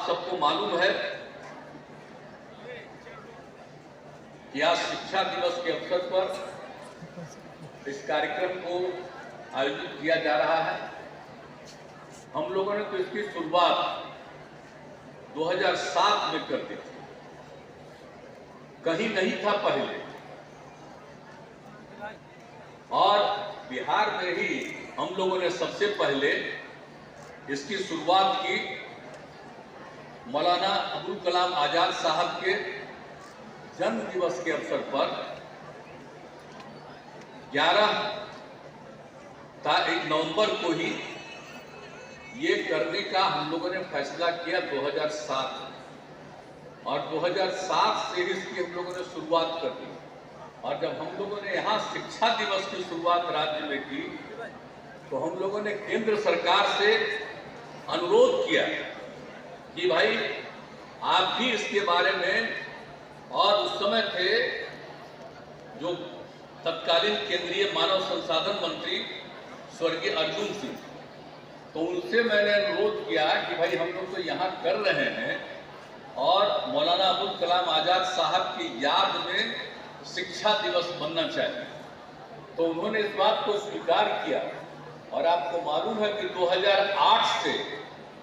आप सबको मालूम है कि आज शिक्षा दिवस के अवसर पर इस कार्यक्रम को आयोजित किया जा रहा है। हम लोगों ने तो इसकी शुरुआत 2007 में कर दी थी, कहीं नहीं था पहले, और बिहार में ही हम लोगों ने सबसे पहले इसकी शुरुआत की मौलाना अबुल कलाम आजाद साहब के जन्म दिवस के अवसर पर 11 नवंबर को ही ये करने का हम लोगों ने फैसला किया 2007, और 2007 से इसकी हम लोगों ने शुरुआत कर दी। और जब हम लोगों ने यहाँ शिक्षा दिवस की शुरुआत राज्य में की तो हम लोगों ने केंद्र सरकार से अनुरोध किया कि भाई आप भी इसके बारे में, और उस समय थे जो तत्कालीन केंद्रीय मानव संसाधन मंत्री स्वर्गीय अर्जुन सिंह, तो उनसे मैंने अनुरोध किया कि भाई हम लोग तो यहाँ कर रहे हैं और मौलाना अबुल कलाम आजाद साहब की याद में शिक्षा दिवस बनना चाहिए। तो उन्होंने इस बात को स्वीकार किया, और आपको मालूम है कि 2008 से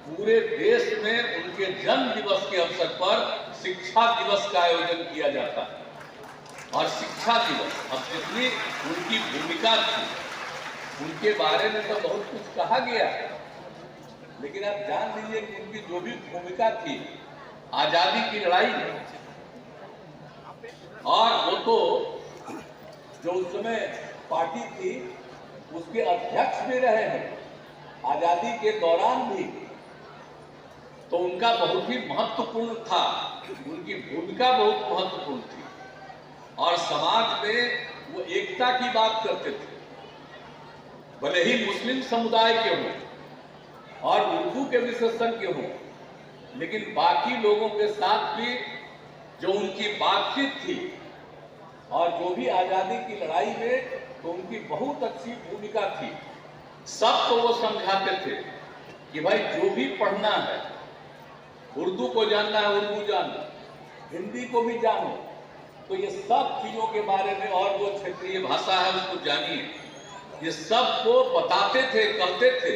पूरे देश में उनके जन्म दिवस के अवसर पर शिक्षा दिवस का आयोजन किया जाता है। और शिक्षा दिवस, अब जितनी उनकी भूमिका थी उनके बारे में तो बहुत कुछ कहा गया, लेकिन आप जान लीजिए कि उनकी जो भी भूमिका थी आजादी की लड़ाई में, और वो तो जो उस समय पार्टी थी उसके अध्यक्ष भी रहे हैं आजादी के दौरान भी, तो उनका बहुत ही महत्वपूर्ण था, उनकी भूमिका बहुत महत्वपूर्ण थी। और समाज में वो एकता की बात करते थे, भले ही मुस्लिम समुदाय के हों और उर्दू के विशेषज्ञ हों, लेकिन बाकी लोगों के साथ भी जो उनकी बातचीत थी और जो भी आजादी की लड़ाई में, तो उनकी बहुत अच्छी भूमिका थी। सबको वो समझाते थे कि भाई जो भी पढ़ना है, उर्दू को जानना है उर्दू जानो, हिंदी को भी जानो, तो ये सब चीजों के बारे में, और जो क्षेत्रीय भाषा है उसको जानिए, ये सब को बताते थे, कहते थे।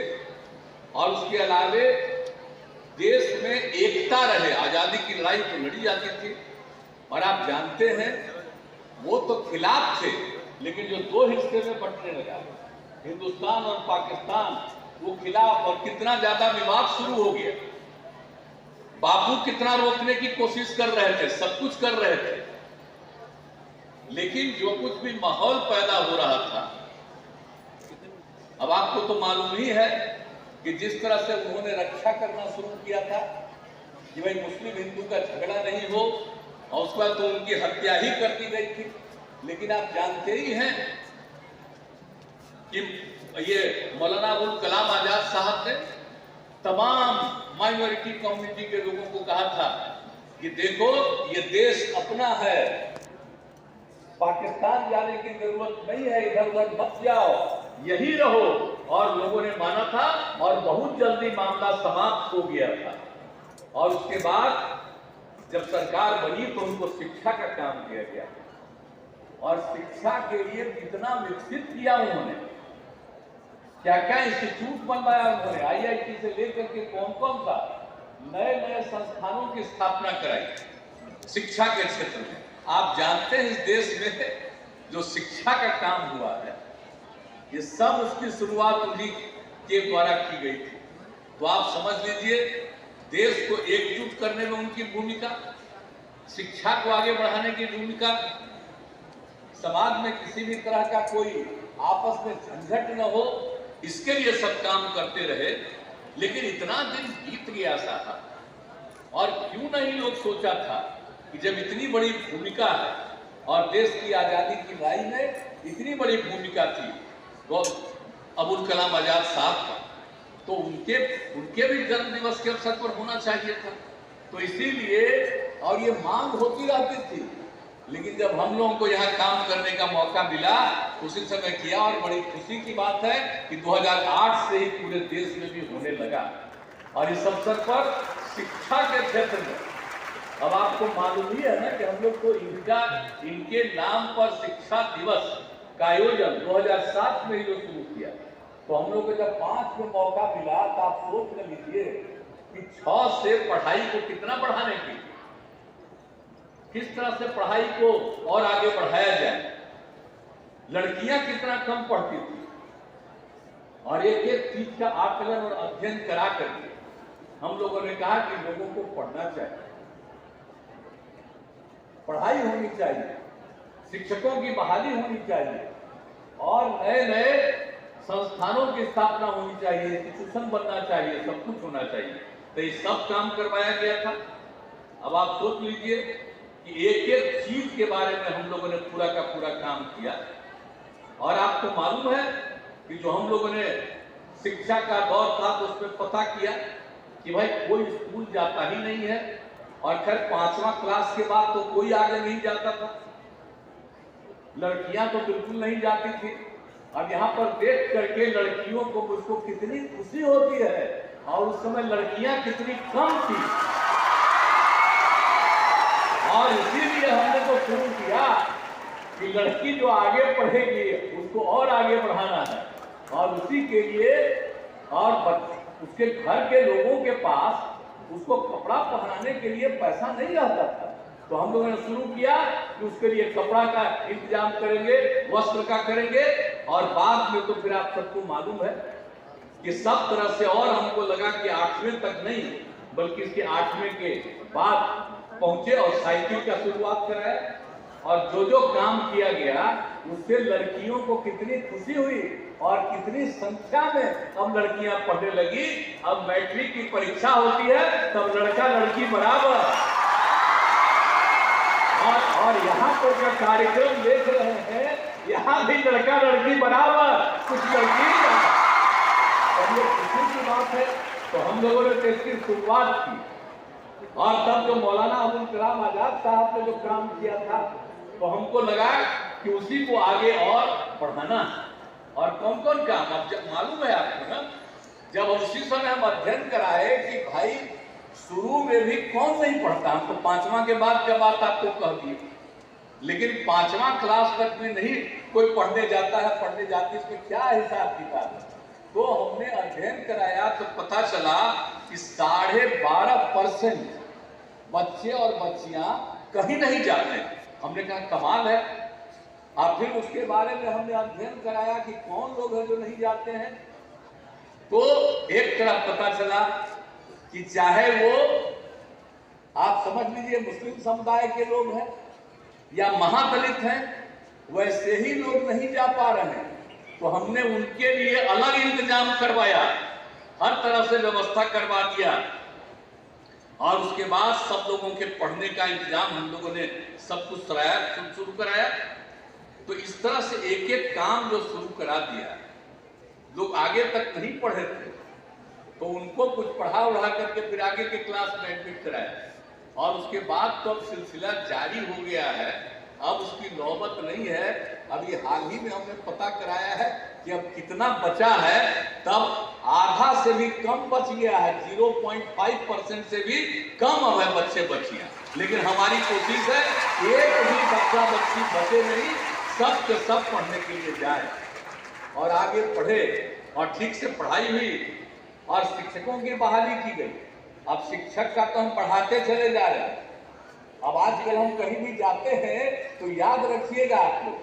और उसके अलावे देश में एकता रहे, आजादी की लड़ाई तो लड़ी जाती थी, और आप जानते हैं वो तो खिलाफ थे, लेकिन जो दो हिस्से में बंटने लगा हिंदुस्तान और पाकिस्तान, वो खिलाफ, और कितना ज्यादा विवाद शुरू हो गया। बापू कितना रोकने की कोशिश कर रहे थे, सब कुछ कर रहे थे, लेकिन जो कुछ भी माहौल पैदा हो रहा था, अब आपको तो मालूम ही है कि जिस तरह से उन्होंने रक्षा करना शुरू किया था कि भाई मुस्लिम हिंदू का झगड़ा नहीं हो, और उसके बाद तो उनकी हत्या ही कर दी गई थी। लेकिन आप जानते ही हैं कि ये मौलाना अबुल कलाम आजाद साहब ने तमाम माइनॉरिटी कम्युनिटी के लोगों को कहा था कि देखो ये देश अपना है, पाकिस्तान जाने की जरूरत नहीं है, इधर उधर मत जाओ, यही रहो। और लोगों ने माना था, और बहुत जल्दी मामला समाप्त हो गया था। और उसके बाद जब सरकार बनी तो उनको शिक्षा का काम दिया गया, और शिक्षा के लिए कितना विकसित किया उन्होंने, क्या क्या इंस्टीट्यूट बनवाया उन्होंने, IIT से लेकर के कौन कौन सा नए नए संस्थानों की स्थापना कराई शिक्षा के क्षेत्र में। आप जानते हैं इस देश में जो शिक्षा का काम हुआ है, ये सब उसकी शुरुआत उन्हीं के द्वारा की गई थी। तो आप समझ लीजिए देश को एकजुट करने में उनकी भूमिका, शिक्षा को आगे बढ़ाने की भूमिका, समाज में किसी भी तरह का कोई आपस में झंझट न हो, इसके लिए सब काम करते रहे। लेकिन इतना दिन बीत गया था, और क्यों नहीं लोग सोचा था कि जब इतनी बड़ी भूमिका है और देश की आजादी की लड़ाई में इतनी बड़ी भूमिका थी वो अबुल कलाम आजाद साहब का, तो उनके भी जन्म दिवस के अवसर पर होना चाहिए था। तो इसीलिए, और ये मांग होती रहती थी, लेकिन जब हम लोगों को यहाँ काम करने का मौका मिला उसी समय किया। और बड़ी खुशी की बात है कि 2008 से ही पूरे देश में भी होने लगा। और इस अवसर पर शिक्षा के क्षेत्र में। अब आपको मालूम ही है ना कि हम लोग को इनके नाम पर शिक्षा दिवस का आयोजन 2007 में ही जो शुरू किया, तो हम लोग को जब 5 में मौका मिला तो आप सोच कर लीजिए कि 6 से पढ़ाई को कितना बढ़ाने की, किस तरह से पढ़ाई को और आगे बढ़ाया जाए। लड़कियां कितना कम पढ़ती थी और एक एक चीज का आकलन और अध्ययन करा करके हम लोगों ने कहा कि लोगों को पढ़ना चाहिए, पढ़ाई होनी चाहिए, शिक्षकों की बहाली होनी चाहिए और नए नए संस्थानों की स्थापना होनी चाहिए, इंस्टीट्यूशन बनना चाहिए, सब कुछ होना चाहिए। तो ये सब काम करवाया गया था। अब आप सोच लीजिए कि एक एक चीज के बारे में हम लोगों ने पूरा का पूरा काम किया। और आपको मालूम है कि जो हम लोगों ने शिक्षा का दौर था तो उसमें पता किया कि भाई कोई स्कूल जाता ही नहीं है और खैर 5वां क्लास के बाद तो कोई आगे नहीं जाता था, लड़कियां तो बिल्कुल नहीं जाती थी। अब यहाँ पर देख करके लड़कियों को मुझको कितनी खुशी होती है और उस समय लड़कियां कितनी कम थी और इसीलिए हमने तो शुरू किया कि लड़की जो आगे पढ़ेगी उसको और आगे बढ़ाना है और उसी के लिए और उसके घर के लोगों के पास उसको कपड़ा पहनाने के लिए पैसा नहीं रहता था, तो हम लोगों ने शुरू किया कि उसके लिए कपड़ा का इंतजाम करेंगे, वस्त्र का करेंगे। और बाद में तो फिर आप सबको मालूम है कि सब तरह से और हमको लगा कि 8वीं तक नहीं बल्कि इसके 8वीं के बाद पहुंचे और साइकिल का शुरुआत कराया और जो काम किया गया उससे लड़कियों को कितनी खुशी हुई और कितनी संख्या में अब लड़कियां पढ़ने लगी। अब मैट्रिक की परीक्षा होती है तब लड़का लड़की बराबर। और यहाँ पर जो कार्यक्रम देख रहे हैं यहाँ भी लड़का लड़की बराबर, कुछ लड़की और ये खुशी की बात है। तो हम लोगों ने तो इसकी शुरुआत की और तब जो मौलाना अबुल कलाम आजाद साहब ने जो काम किया था तो हमको लगा कि उसी को आगे और बढ़ाना। और कौन कौन काम, अब जब मालूम है आपको ना, जब उसी समय हम अध्ययन कराए कि भाई शुरू में भी कौन नहीं पढ़ता, हम तो 5वां के बाद क्या बात आपको कह दी, लेकिन 5वां क्लास तक भी नहीं कोई पढ़ने जाता है, पढ़ने जाती, इसमें क्या हिसाब किताब है। तो हमने अध्ययन कराया तो पता चला कि 12.5% बच्चे और बच्चियां कहीं नहीं जाते। हमने कहा कमाल है। और फिर उसके बारे में हमने अध्ययन कराया कि कौन लोग हैं जो नहीं जाते हैं, तो एक तरफ पता चला कि चाहे वो आप समझ लीजिए मुस्लिम समुदाय के लोग हैं या महादलित हैं, वैसे ही लोग नहीं जा पा रहे हैं। तो हमने उनके लिए अलग इंतजाम करवाया, हर तरह से व्यवस्था करवा दिया और उसके बाद सब लोगों के पढ़ने का इंतजाम हम लोगों ने सब कुछ शुरू कराया। तो इस तरह से एक एक काम जो शुरू करा दिया, लोग आगे तक नहीं पढ़े थे तो उनको कुछ पढ़ा उढ़ा करके फिर आगे के क्लास में एडमिट कराया और उसके बाद तो अब सिलसिला जारी हो गया है। अब उसकी नौबत नहीं है। अब ये हाल ही में हमने पता कराया है कि अब कितना बचा है, तब आधा से भी कम बच गया है, 0.5% से भी कम अब है बच्चे बच्चियां। लेकिन हमारी कोशिश है एक भी बच्चा बच्ची बचे नहीं, सब के सब पढ़ने के लिए जाए और आगे पढ़े और ठीक से पढ़ाई हुई और शिक्षकों की बहाली की गई। अब शिक्षक का तो हम पढ़ाते चले जा रहे हैं। अब आजकल हम कहीं भी जाते हैं तो याद रखिएगा आप लोग,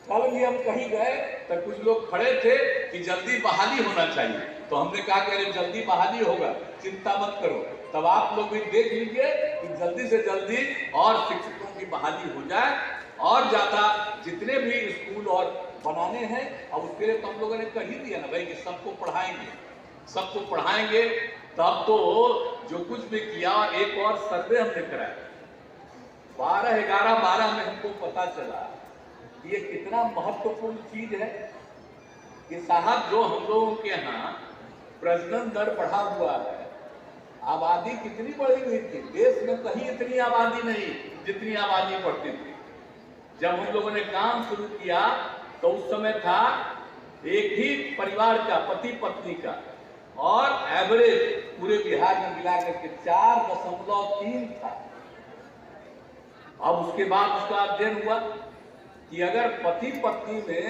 कल भी हम कहीं गए तो कुछ लोग खड़े थे कि जल्दी बहाली होना चाहिए, तो हमने कहा कि अरे जल्दी बहाली होगा, चिंता मत करो। तब आप लोग भी देख लीजिए कि जल्दी से जल्दी और शिक्षकों की बहाली हो जाए और ज्यादा जितने भी स्कूल और बनाने हैं। अब उसके लिए तो हम लोगों ने कह ही दिया ना भाई कि सबको पढ़ाएंगे, सबको पढ़ाएंगे। तब तो जो कुछ भी किया, एक और सर्वे हमने कराया 12 में हमको पता चला ये कितना महत्वपूर्ण चीज है कि साहब जो हम लोगों के यहाँ प्रजनन दर बढ़ा हुआ है, आबादी कितनी बढ़ी हुई थी, देश में कहीं इतनी आबादी नहीं जितनी आबादी बढ़ती थी। जब हम लोगों ने काम शुरू किया तो उस समय था एक ही परिवार का, पति पत्नी का, और एवरेज पूरे बिहार में मिला करके 4.3 था। अब उसके बाद उसका अध्ययन हुआ कि अगर पति पत्नी में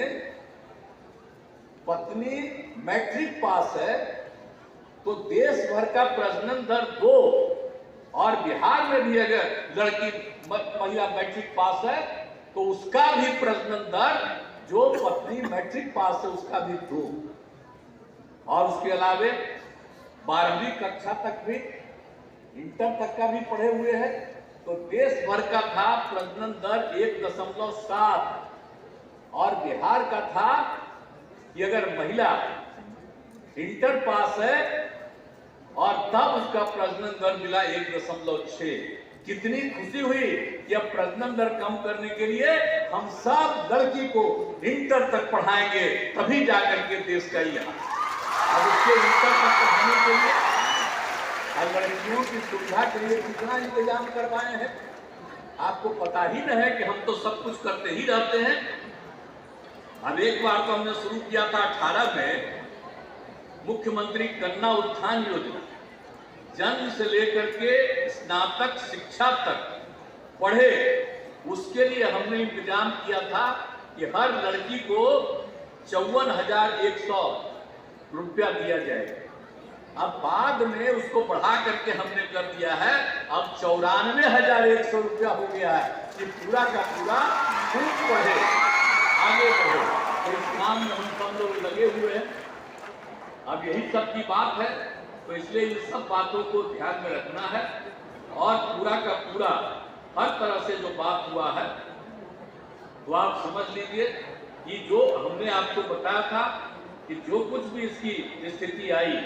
पत्नी मैट्रिक पास है तो देश भर का प्रजनन दर 2, और बिहार में भी अगर लड़की महिला मैट्रिक पास है तो उसका भी प्रजनन दर, जो पत्नी मैट्रिक पास है उसका भी 2, और उसके अलावे 12वीं कक्षा तक भी, इंटर तक का भी पढ़े हुए हैं। तो देश भर का था प्रजनन दर 1.7, और बिहार का था कि अगर महिला इंटर पास है और तब उसका प्रजनन दर मिला 1.6। कितनी खुशी हुई कि अब प्रजनन दर कम करने के लिए हम सब लड़की को इंटर तक पढ़ाएंगे, तभी जाकर के देश का ही अब उसके इंटर तक पढ़ाने के लिए लड़कियों की सुविधा के लिए कितना इंतजाम करवाए हैं, आपको पता ही न है कि हम तो सब कुछ करते ही रहते हैं। अब एक बार तो हमने शुरू किया था 18 में मुख्यमंत्री कन्या उत्थान योजना, जन्म से लेकर के स्नातक शिक्षा तक पढ़े, उसके लिए हमने इंतजाम किया था कि हर लड़की को 54,100 रुपया दिया जाएगा। अब बाद में उसको बढ़ा करके हमने कर दिया है, अब 94,100 रुपया हो गया है कि पूरा का पूरा खूब पढ़े, आगे बढ़े। तो इस काम में हम सब लोग लगे हुए हैं। अब यही सब की बात है, तो इसलिए इन सब बातों को ध्यान में रखना है, और पूरा का पूरा हर तरह से जो बात हुआ है तो आप समझ लीजिए कि जो हमने आपको बताया था कि जो कुछ भी इसकी स्थिति आई,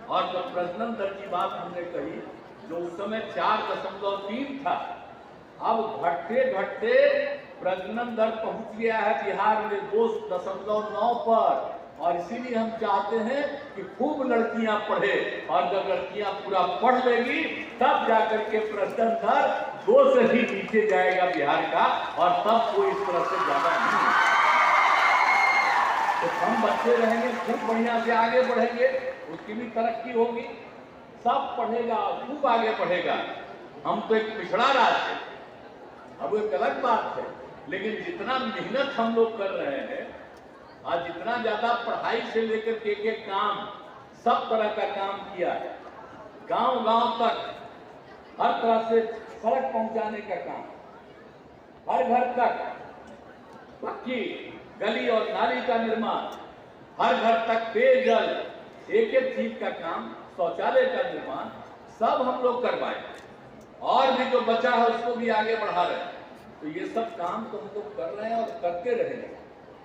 और जब प्रजनन दर की बात हमने कही जो उस समय 4.3 था, अब घटते घटते प्रजनन दर पहुंच गया है बिहार में 2.9 पर। और इसीलिए हम चाहते हैं कि खूब लड़कियां पढ़े, और जब लड़कियां पूरा पढ़ लेगी तब जाकर के प्रजनन दर 2 से ही नीचे जाएगा बिहार का, और तब कोई इस तरह से ज्यादा नहीं। तो हम बच्चे रहेंगे, खूब बढ़िया से आगे बढ़ेंगे, उसकी भी तरक्की होगी, सब पढ़ेगा, खूब आगे बढ़ेगा। हम तो एक पिछड़ा राज्य है, अब एक अलग बात है, लेकिन जितना मेहनत हम लोग कर रहे हैं और जितना ज्यादा पढ़ाई से लेकर के काम, सब तरह का काम किया है, गांव गांव तक हर तरह से सड़क पहुंचाने का काम, हर घर तक पक्की गली और नाली का निर्माण, हर घर तक पेयजल, एक एक चीज का काम, शौचालय का निर्माण, सब हम लोग करवाए, और भी जो बचा है उसको भी आगे बढ़ा रहे हैं। तो ये सब काम तो हम लोग कर रहे हैं और करते रहेंगे,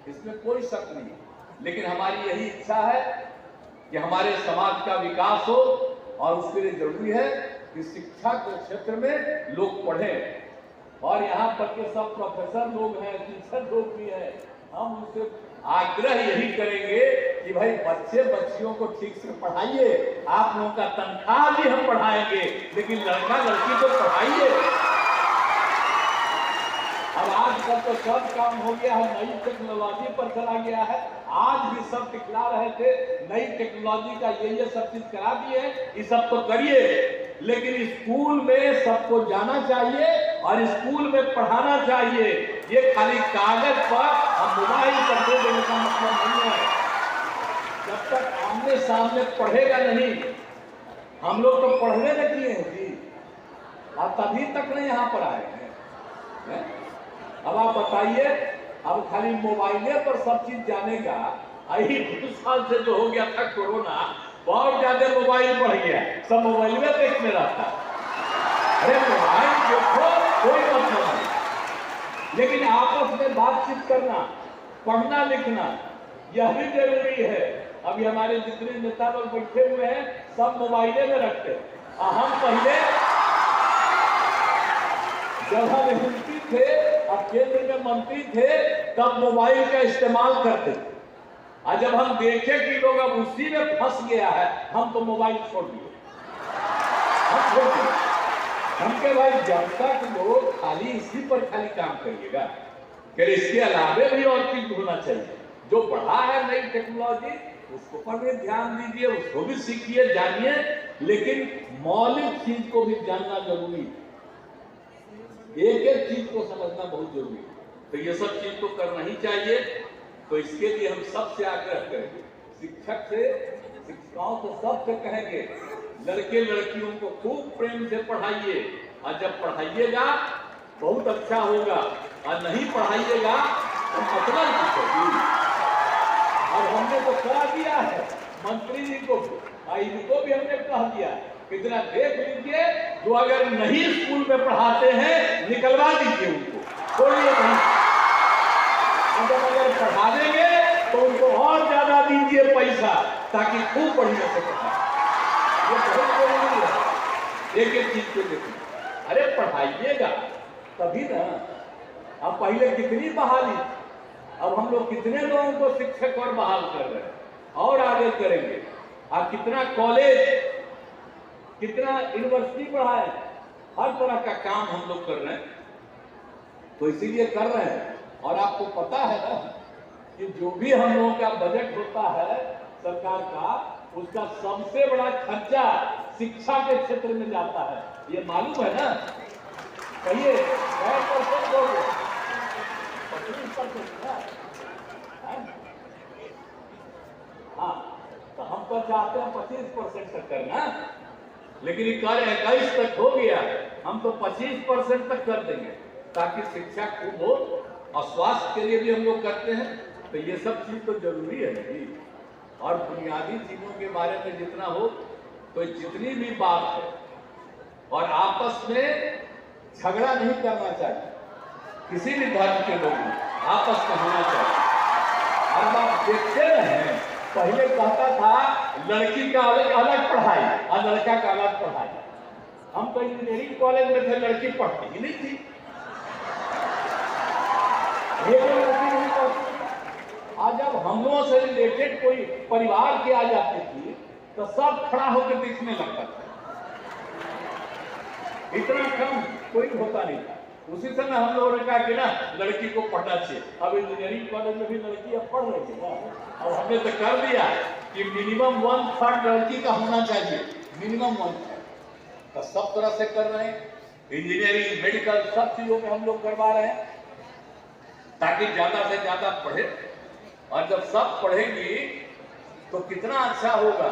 इसमें कोई शक नहीं। लेकिन हमारी यही इच्छा है कि हमारे समाज का विकास हो, और उसके लिए जरूरी है कि शिक्षा के क्षेत्र में लोग पढ़ें, और यहाँ पर के सब प्रोफेसर लोग हैं, टीचर लोग भी हैं, हम उनसे आग्रह यही करेंगे कि भाई बच्चे बच्चियों को ठीक से पढ़ाइए। आप लोगों का तनख्वाह भी हम बढ़ाएंगे, लेकिन लड़का लड़की को पढ़ाइए। अब आजकल तो सब काम हो गया है, नई टेक्नोलॉजी पर चला गया है। आज भी सब दिखला रहे थे नई टेक्नोलॉजी का ये सब चीज करा दिए, ये सब तो करिए, लेकिन स्कूल में सबको जाना चाहिए और स्कूल में पढ़ाना चाहिए। ये खाली कागज पर हम मोबाइल पर दे देने का मतलब नहीं है। जब तक आमने सामने पढ़ेगा नहीं, हम लोग तो पढ़ने लगे हैं जी, और तभी तक नहीं यहाँ पर आए हैं। अब आप बताइए, अब खाली मोबाइले पर सब चीज जानेगा। यही 2 साल से जो हो गया था कोरोना, बहुत ज्यादा मोबाइल बढ़ गया, सब मोबाइल में देखने रहता। अरे मोबाइल देखो कोई मतलब नहीं, लेकिन आपस में बातचीत करना, पढ़ना लिखना यह भी जरूरी है। अभी हमारे जितने नेता लोग बैठे हुए हैं सब मोबाइले में रखते। हम पहले जब हम एमपी थे और केंद्र में मंत्री थे तब मोबाइल का इस्तेमाल करते थे, और जब हम देखे कि लोग अब उसी में फंस गया है, हम तो मोबाइल छोड़ दिए। हम के भाई जब तक लोग खाली इसी पर खाली काम करिएगा, फिर इसके अलावे भी और चीज होना चाहिए। जो बढ़ा है नई टेक्नोलॉजी उसको पर भी ध्यान दीजिए, उसको भी सीखिए, जानिए, लेकिन मौलिक चीज को भी जानना जरूरी है। एक एक चीज को समझना बहुत जरूरी है। तो ये सब चीज तो करना ही चाहिए। तो इसके लिए हम सबसे आग्रह करेंगे, शिक्षक से, शिक्षिकाओं से, सबसे कहेंगे, लड़के लड़कियों को खूब प्रेम से पढ़ाइए, और जब पढ़ाइएगा बहुत अच्छा होगा, और नहीं पढ़ाइएगा तो मतलब कुछ होगी। और हमने तो कह दिया है मंत्री जी को, इनको भी हमने कह दिया, कितना देख लीजिए, जो अगर नहीं स्कूल में पढ़ाते हैं निकलवा दीजिए उनको, बोलिए नहीं। जब अगर पढ़ा देंगे तो उनको और ज्यादा दीजिए पैसा, ताकि खूब बढ़िया से पढ़ाए। ये बहुत जरूरी है। एक एक चीज को देखिए, अरे पढ़ाइएगा तभी ना। अब पहले कितनी बहाली, अब हम लोग कितने लोगों को शिक्षक और बहाल कर रहे हैं, और आगे करेंगे। अब कितना कॉलेज, कितना यूनिवर्सिटी पढ़ाए, हर तरह का काम हम लोग कर रहे हैं। तो इसीलिए कर रहे हैं। और आपको पता है ना कि जो भी हम लोगों का बजट होता है सरकार का, उसका सबसे बड़ा खर्चा शिक्षा के क्षेत्र में जाता है। ये मालूम है ना? कहिए, 100% बोलो, 25%। हाँ, तो हम तो चाहते हैं 25% तक करना, लेकिन ये कर 21 तक हो गया, हम तो 25% तक कर देंगे, ताकि शिक्षा खूब हो। और स्वास्थ्य के लिए भी हम लोग करते हैं। तो ये सब चीज तो जरूरी है नहीं। और बुनियादी चीजों के बारे में जितना हो, तो जितनी भी बात है, और आपस में झगड़ा नहीं करना चाहिए। किसी भी धर्म के लोग आपस में होना चाहिए। अब आप देखते हैं, पहले कहता था लड़की का अलग पढ़ाई और लड़का का अलग पढ़ाई। हम तो इंजीनियरिंग कॉलेज में थे, लड़की पढ़ती ही नहीं थी, ये लड़की नहीं पढ़ती। आज जब हम लोगों से रिलेटेड कोई परिवार की आ जाती थी, तो सब खड़ा होकर देखने लगता था। इतना कम कोई होता नहीं था। उसी समय हम लोगों ने कहा कि ना लड़की को पढ़ना चाहिए। अब इंजीनियरिंग कॉलेज में भी लड़की अब पढ़ रही है। और हमने तो कर दिया कि मिनिमम 1/3 लड़की का होना चाहिए, मिनिमम 1/3। तो सब तरह से कर रहे हैं, इंजीनियरिंग, मेडिकल, सब चीजों में हम लोग करवा रहे हैं, ताकि ज्यादा से ज्यादा पढ़े। और जब सब पढ़ेंगी तो कितना अच्छा होगा।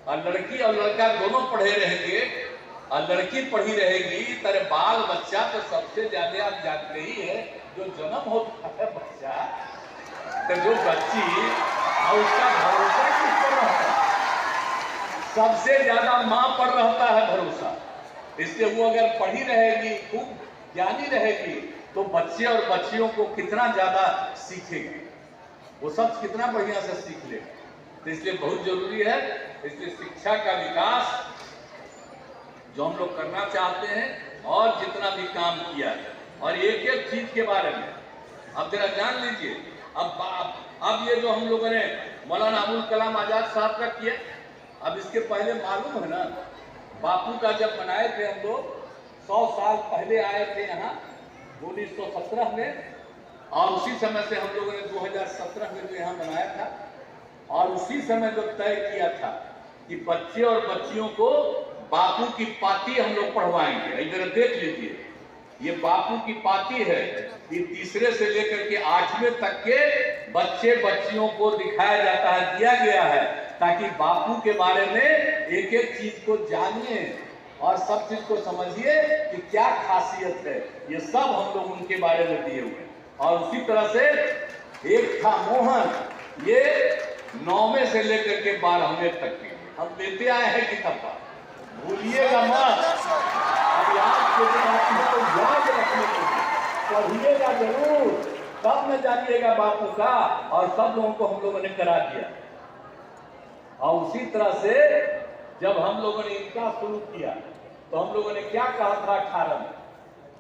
और लड़की और लड़का दोनों पढ़े रहेंगे, और लड़की पढ़ी रहेगी, तेरे बाल बच्चा तो सबसे ज्यादा आप जानते ही है, जो जन्म होता है बच्चा, तो जो बच्ची, और उसका भरोसा किस पर रहता है? सबसे ज्यादा माँ पर रहता है भरोसा। इसलिए वो अगर पढ़ी रहेगी, खूब ज्ञानी रहेगी, तो बच्चे और बच्चियों को कितना ज्यादा सीखेगी, वो सब कितना बढ़िया से सीख लेगा। तो इसलिए बहुत जरूरी है। इसलिए शिक्षा का विकास जो हम लोग करना चाहते हैं, और जितना भी काम किया है, और एक एक चीज के बारे में अब जरा जान लीजिए। अब ये जो हम लोगों ने मौलाना अबुल कलाम आजाद साहब का किया, अब इसके पहले मालूम है ना, बापू का जब बनाए थे हम लोग, 100 साल पहले आए थे यहाँ 1917 में, और उसी समय से हम लोगों ने 2017 में जो यहाँ बनाया था, और उसी समय जो तय किया था कि बच्चे और बच्चियों को बापू की पाती हम लोग पढ़वाएंगे। इधर देख लीजिए, ये बापू की पाती है, ये तीसरे से लेकर के 8वें तक के बच्चे बच्चियों को दिखाया जाता है, दिया गया है, ताकि बापू के बारे में एक एक चीज को जानिए और सब चीज को समझिए कि क्या खासियत है। ये सब हम लोग उनके बारे में दिए हुए। और उसी तरह से एक था मोहन, ये 9वें से लेकर के 12वें तक के हम देते आए हैं किताब, भूलिएगा मत। अब याद तो याद रखने को पढ़िएगा जरूर, तब न जानिएगा बापू का। और सब लोगों को हम लोगों ने करा दिया। और उसी तरह से जब हम लोगों ने इनका शुरू किया, तो हम लोगों ने क्या कहा था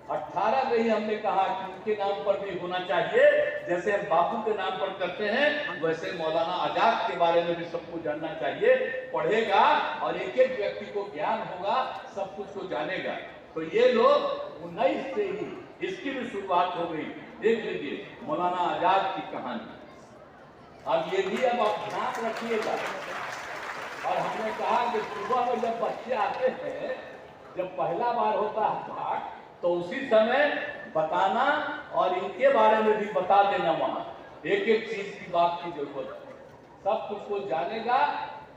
18 में ही हमने कहा कि उनके नाम पर भी होना चाहिए। जैसे हम बापू के नाम पर करते हैं, वैसे मौलाना आजाद के बारे में भी सबको जानना चाहिए। पढ़ेगा और एक एक व्यक्ति को ज्ञान होगा, सब कुछ को जानेगा। तो ये लोग 19 से ही इसकी भी शुरुआत हो गई। देख लीजिए मौलाना आजाद की कहानी। अब ये भी अब आप ध्यान रखिएगा। और हमने कहा कि सुबह में जब बच्चे आते हैं, जब पहला बार होता है पाठ, तो उसी समय बताना और इनके बारे में भी बता देना। वहाँ एक एक चीज की बात की जरूरत है। सब कुछ को जानेगा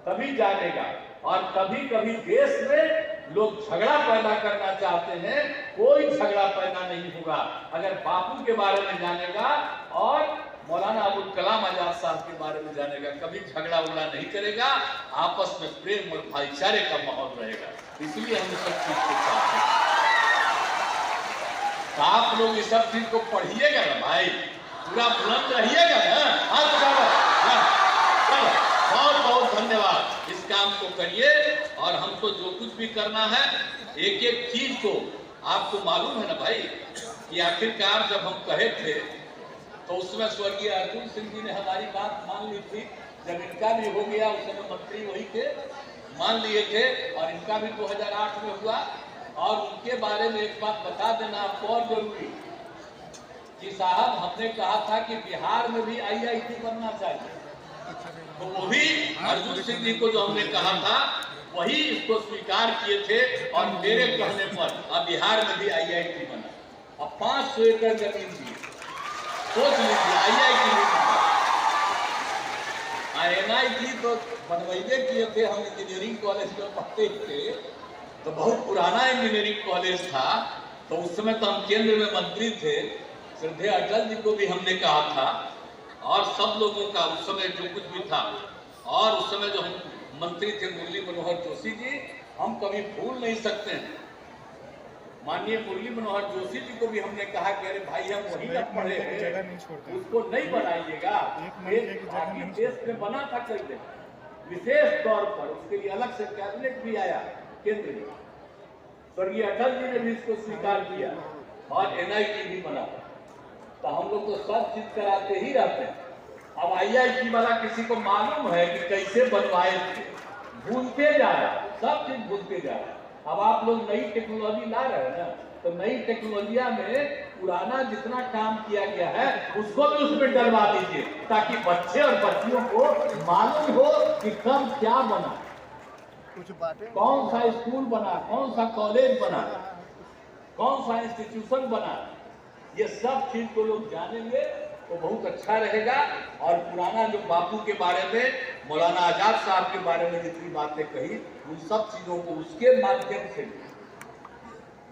तभी जानेगा। और कभी कभी देश में लोग झगड़ा पैदा करना चाहते हैं, कोई झगड़ा पैदा नहीं होगा अगर बापू के बारे में जानेगा और मौलाना अबुल कलाम आजाद साहब के बारे में जानेगा। कभी झगड़ा उगड़ा नहीं करेगा, आपस में प्रेम और भाईचारे का माहौल रहेगा। इसलिए हम सब चीज को चाहते हैं। तो आप लोग इस सब चीज को पढ़िएगा ना भाई, पूरा बुलंद रहिएगा ना। बहुत बहुत धन्यवाद। इस काम को करिए। और हमको जो कुछ भी करना है, एक एक चीज को आपको मालूम है ना भाई, कि आखिरकार जब हम कहे थे तो उसमें स्वर्गीय अर्जुन सिंह जी ने हमारी बात मान ली थी। जब इनका भी हो गया, उस समय मंत्री वही थे, मान लिए थे। और इनका भी 2008 में हुआ। और उनके बारे में एक बात बता देना आपको और जरूरी, कि साहब हमने कहा था कि बिहार में भी IIT बनना चाहिए। तो वो भी अर्जुन सिंह जी को जो हमने कहा था, वही इसको स्वीकार किए थे। और मेरे कहने पर अब बिहार में भी IIT बना। अब 500 एकड़ जमीन दी, सोच लीजिए। IIT NIT तो बनवाइए किए थे। हम इंजीनियरिंग कॉलेज में पढ़ते थे, तो बहुत पुराना इंजीनियरिंग कॉलेज था। तो उस समय तो हम केंद्र में मंत्री थे। श्रद्धेय अटल जी को भी हमने कहा था, और सब लोगों का उस समय जो कुछ भी था। और उस समय जो हम मंत्री थे मुरली मनोहर जोशी जी, हम कभी भूल नहीं सकते हैं। माननीय मुरली मनोहर जोशी जी को भी हमने कहा कि अरे भाई हम वही न पढ़े हैं, उसको नहीं बनाइएगा। एक देश में बना था कई दिन, विशेष तौर पर उसके लिए अलग से कैबिनेट भी आया केंद्र में। स्वर्गीय अटल जी ने भी इसको स्वीकार किया और NIT भी बना। तो हम लोग तो सब चीज कराते ही रहते हैं। अब IIT वाला किसी को मालूम है कि कैसे बनवाए थे, भूलते जा रहा है, सब चीज भूलते जा रहा है। अब आप लोग नई टेक्नोलॉजी ला रहे हैं ना, तो नई टेक्नोलॉजिया में पुराना जितना काम किया गया है उसको भी उसमें डलवा दीजिए, ताकि बच्चे और बच्चियों को मालूम हो कि कब क्या बना, कौन सा स्कूल बना, कौन सा कॉलेज बना, कौन सा इंस्टीट्यूशन बना। ये सब चीज को लोग जानेंगे तो बहुत अच्छा रहेगा। और पुराना जो बापू के बारे में, मौलाना आजाद साहब के बारे में जितनी बातें कही, उन सब चीजों को उसके माध्यम से,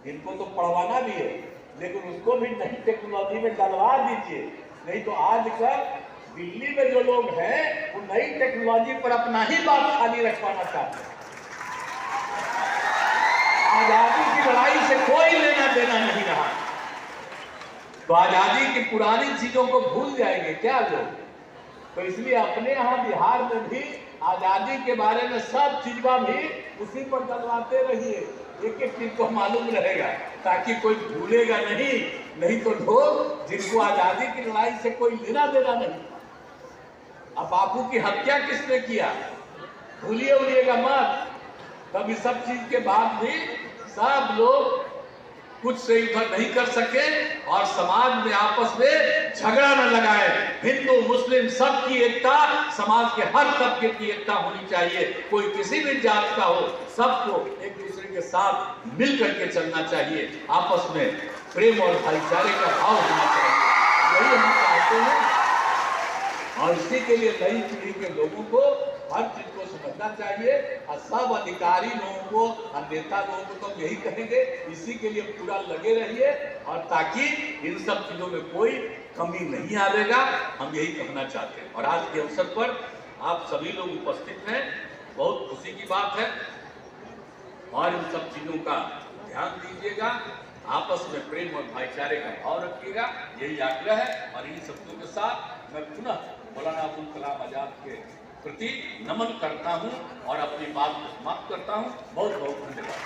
इनको तो पढ़वाना भी है, लेकिन उसको भी नई टेक्नोलॉजी में डलवा दीजिए। नहीं तो आजकल दिल्ली में जो लोग हैं, वो नई टेक्नोलॉजी पर अपना ही बात खाली रखवाना चाहते हैं। आजादी की लड़ाई से कोई लेना देना नहीं रहा, तो आजादी की पुरानी चीजों को भूल जाएंगे क्या लोग। तो इसलिए अपने यहाँ बिहार में भी आजादी के बारे में सब चीजवा भी उसी पर डलवाते रहिए, एक एक चीज को मालूम रहेगा, ताकि कोई भूलेगा नहीं। नहीं तो लोग जिनको आजादी की लड़ाई से कोई लेना देना नहीं। अब बापू की हत्या किसने किया, भूलिए उलिएगा मत। तब इस सब चीज के बाद भी सब लोग कुछ से इधर नहीं कर सके, और समाज में आपस में झगड़ा न लगाए। हिंदू मुस्लिम सबकी एकता, समाज के हर तबके की एकता होनी चाहिए। कोई किसी भी जात का हो, सबको एक दूसरे के साथ मिल करके चलना चाहिए। आपस में प्रेम और भाईचारे का भाव होना चाहिए, यही हम चाहते हैं। और इसी के लिए नई पीढ़ी के लोगों को हर चीज को समझना चाहिए। और सब अधिकारी लोगों को और नेता लोगों को तो यही कहेंगे, इसी के लिए पूरा लगे रहिए, और ताकि इन सब चीजों में कोई कमी नहीं आएगा, हम यही कहना चाहते हैं। और आज के अवसर पर आप सभी लोग उपस्थित हैं, बहुत खुशी की बात है। और इन सब चीजों का ध्यान दीजिएगा, आपस में प्रेम और भाईचारे का भाव रखिएगा, यही आग्रह है। और इन शब्दों के साथ मैं पुनः मौलाना अबुल कलाम आजाद के प्रति नमन करता हूं और अपनी बात को समाप्त करता हूं। बहुत बहुत धन्यवाद।